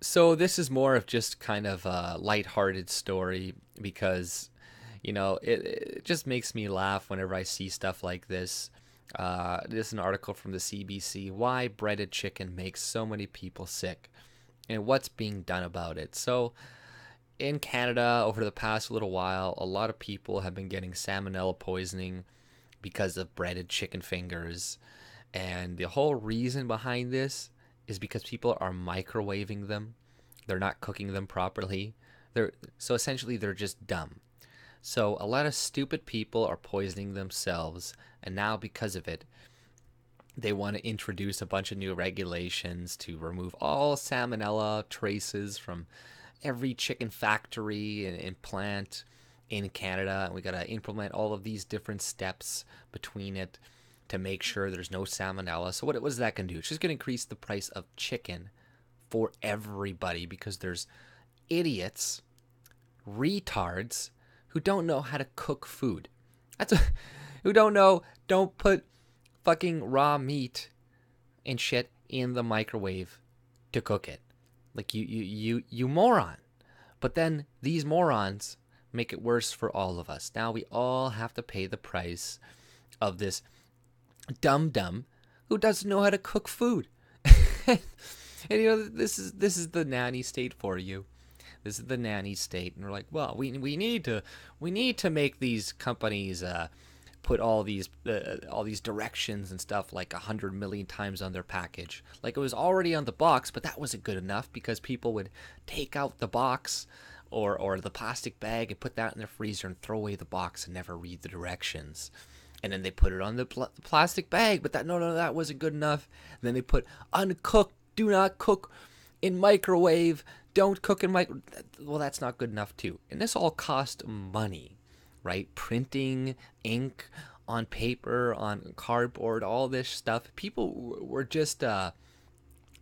So this is more of just kind of a lighthearted story because, it just makes me laugh whenever I see stuff like this. This is an article from the CBC. Why breaded chicken makes so many people sick and what's being done about it. So in Canada, over the past little while, a lot of people have been getting salmonella poisoning because of breaded chicken fingers. And the whole reason behind this is because people are microwaving them. They're not cooking them properly. So essentially they're just dumb. So a lot of stupid people are poisoning themselves, and now because of it, they want to introduce a bunch of new regulations to remove all salmonella traces from every chicken factory and plant in Canada. And we got to implement all of these different steps between it to make sure there's no salmonella. So what is that going to do? It's just going to increase the price of chicken for everybody because there's idiots, retards who don't know how to cook food. Who don't put fucking raw meat and shit in the microwave to cook it. Like you moron. But then these morons make it worse for all of us. Now we all have to pay the price of this dumb who doesn't know how to cook food. And this is the nanny state for you. This is the nanny state, and we're like, well, we need to make these companies put all these directions and stuff like 100 million times on their package. Like it was already on the box, but that wasn't good enough because people would take out the box or the plastic bag and put that in their freezer and throw away the box and never read the directions. And then they put it on the plastic bag, but that wasn't good enough. And then they put uncooked, do not cook in microwave, don't cook in microwave. Well, that's not good enough too. And this all cost money, right? Printing ink on paper, on cardboard, all this stuff. People were just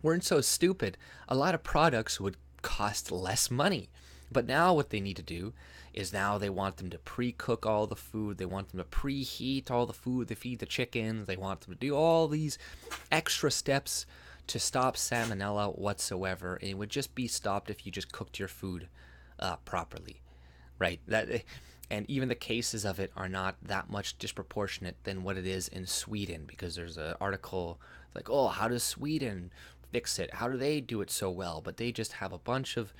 weren't so stupid. A lot of products would cost less money. But now what they need to do is now they want them to pre-cook all the food. They want them to preheat all the food. They feed the chickens. They want them to do all these extra steps to stop salmonella whatsoever. And it would just be stopped if you just cooked your food properly, right? And even the cases of it are not that much disproportionate than what it is in Sweden, because there's an article like, oh, how does Sweden fix it? How do they do it so well? But they just have a bunch of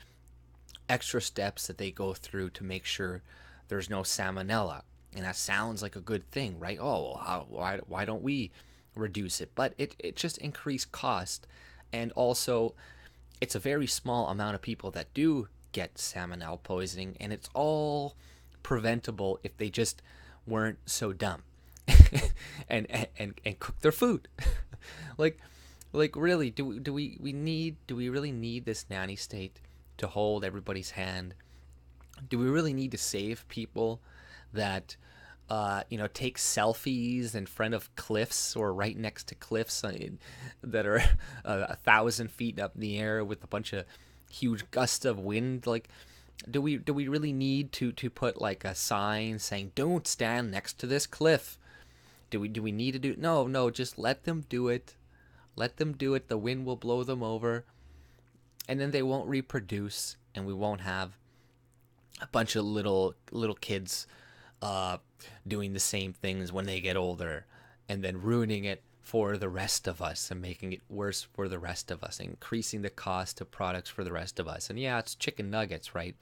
extra steps that they go through to make sure there's no salmonella. And that sounds like a good thing, right? Oh, why don't we reduce it? But it just increased cost. And also, it's a very small amount of people that do get salmonella poisoning, and it's all preventable if they just weren't so dumb and cook their food. like really, do we really need this nanny state to hold everybody's hand? Do we really need to save people that take selfies in front of cliffs or right next to cliffs that are 1,000 feet up in the air with a bunch of huge gusts of wind? Like, do we really need to put like a sign saying don't stand next to this cliff? Do we need to do? No, just let them do it. Let them do it. The wind will blow them over, and then they won't reproduce, and we won't have a bunch of little kids doing the same things when they get older, and then ruining it for the rest of us and making it worse for the rest of us, increasing the cost of products for the rest of us. And yeah, it's chicken nuggets, right?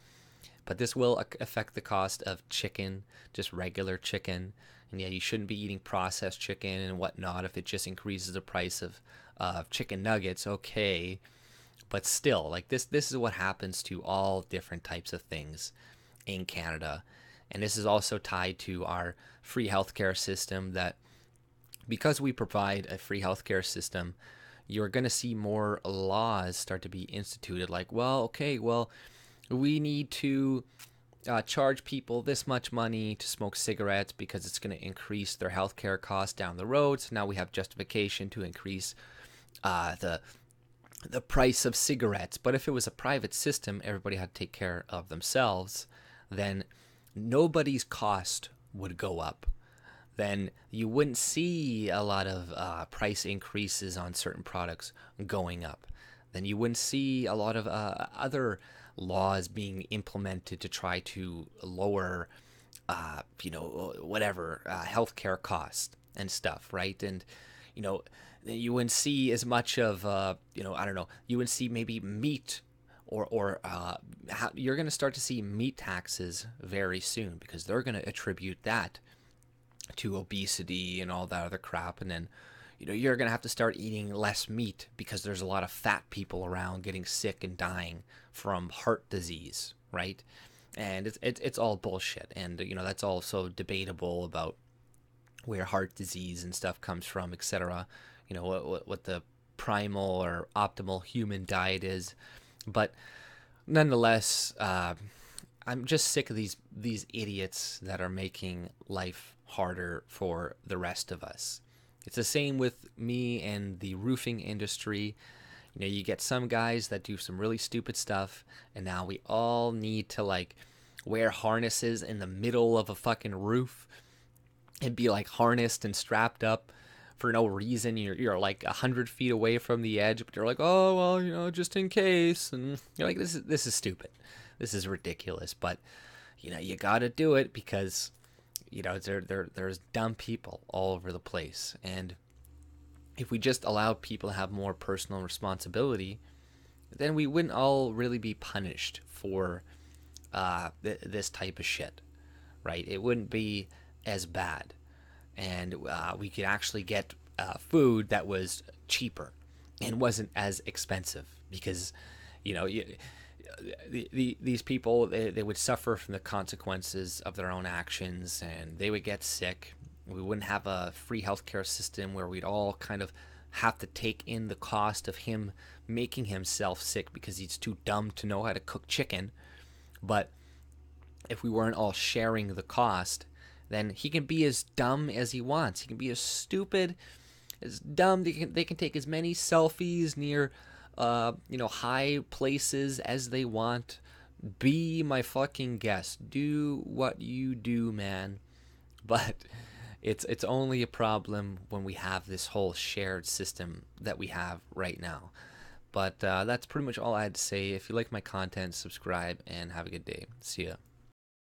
But this will affect the cost of chicken, just regular chicken. And yeah, you shouldn't be eating processed chicken and whatnot if it just increases the price of chicken nuggets. Okay, but still, like this is what happens to all different types of things in Canada. And this is also tied to our free healthcare system, that because we provide a free healthcare system, you're going to see more laws start to be instituted. Like, we need to charge people this much money to smoke cigarettes because it's going to increase their healthcare costs down the road. So now we have justification to increase the price of cigarettes. But if it was a private system, everybody had to take care of themselves, then nobody's cost would go up. Then you wouldn't see a lot of price increases on certain products going up. then you wouldn't see a lot of other laws being implemented to try to lower, whatever, healthcare costs and stuff, right? And, you wouldn't see as much of, I don't know, you wouldn't see maybe meat you're going to start to see meat taxes very soon, because they're going to attribute that to obesity and all that other crap. And then, you're going to have to start eating less meat because there's a lot of fat people around getting sick and dying from heart disease, right? And it's all bullshit. And, that's also debatable about where heart disease and stuff comes from, etc. What the primal or optimal human diet is. But nonetheless, I'm just sick of these idiots that are making life harder for the rest of us. It's the same with me and the roofing industry. You get some guys that do some really stupid stuff, and now we all need to wear harnesses in the middle of a fucking roof and be harnessed and strapped up for no reason. You're 100 feet away from the edge, but you're like, oh well, just in case. And you're like, this is stupid. This is ridiculous. But you gotta do it because there's dumb people all over the place. And if we just allowed people to have more personal responsibility, then we wouldn't all really be punished for this type of shit, right? It wouldn't be as bad. And we could actually get food that was cheaper and wasn't as expensive, because these people, they would suffer from the consequences of their own actions, and they would get sick. We wouldn't have a free healthcare system where we'd all kind of have to take in the cost of him making himself sick because he's too dumb to know how to cook chicken. But if we weren't all sharing the cost, then he can be as dumb as he wants. He can be as stupid, as dumb. They can take as many selfies near high places as they want. Be my fucking guest. Do what you do, man. But it's only a problem when we have this whole shared system that we have right now. But that's pretty much all I had to say. If you like my content, subscribe and have a good day. See ya.